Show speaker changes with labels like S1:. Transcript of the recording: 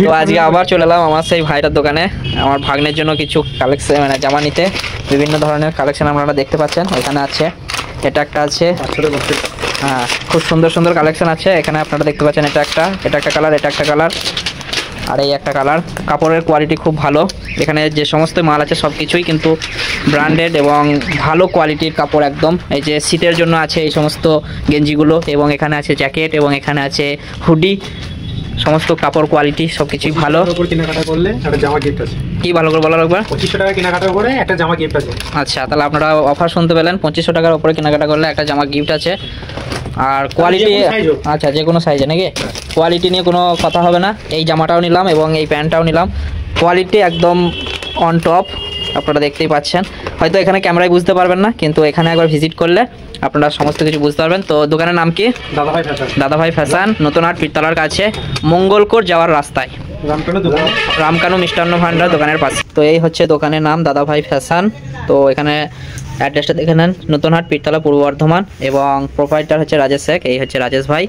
S1: তো আজকে আবার চলে এলাম আমার সেই ভাইটার দোকানে আমার ভাগ্নের জন্য কিছু কালেকশন মানে জামা নিতে। বিভিন্ন ধরনের কালেকশন আপনারা দেখতে পাচ্ছেন। এখানে আছে, এটা একটা আছে, হ্যাঁ খুব সুন্দর সুন্দর কালেকশন আছে এখানে আপনারা দেখতে পাচ্ছেন। এটা একটা কালার, এটা একটা কালার, আর এই একটা কালার। কাপড়ের কোয়ালিটি খুব ভালো। এখানে যে সমস্ত মাল আছে সব কিছুই কিন্তু ব্র্যান্ডেড এবং ভালো কোয়ালিটির কাপড় একদম। এই যে শীতের জন্য আছে এই সমস্ত গেঞ্জিগুলো, এবং এখানে আছে জ্যাকেট, এবং এখানে আছে হুডি। সমস্ত কাপড় কোয়ালিটি সবকিছুই ভালো।
S2: কেনাকাটা করলে একটা জামা গিফট আছে।
S1: কি ভালো করে বলার একবার?
S2: 2500 টাকা কেনাকাটা করে একটা জামা গিফট আছে।
S1: আচ্ছা, তাহলে আপনারা অফার শুনতে পেলেন, 2500 টাকার উপরে কেনাকাটা করলে একটা জামা গিফট আছে। আর কোয়ালিটি, আচ্ছা যে কোনো সাইজে নাকি? কোয়ালিটি নিয়ে কোনো কথা হবে না। এই জামাটাও নিলাম এবং এই প্যান্টটাও নিলাম, কোয়ালিটি একদম অন টপ। আপনারা দেখতেই পাচ্ছেন, হয়তো এখানে ক্যামেরায় বুঝতে পারবেন না, কিন্তু এখানে একবার ভিজিট করলে আপনারা সমস্ত কিছু বুঝতে পারবেন। তো দোকানের নাম কি? দাদাভাই ফ্যাশন, নতুন হাট পীরতলার কাছে, মঙ্গলকোট যাওয়ার রাস্তায়, রামকানু মিষ্টান্ন ভান্ডার দোকানের পাশে। তো এই হচ্ছে দোকানের নাম, দাদাভাই ফ্যাশন। তো এখানে অ্যাড্রেসটা দেখে নেন, নতুন হাট পীরতলা, পূর্ব বর্ধমান, এবং প্রোপাইটার হচ্ছে রাজেশ শেখ। এই হচ্ছে রাজেশ ভাই।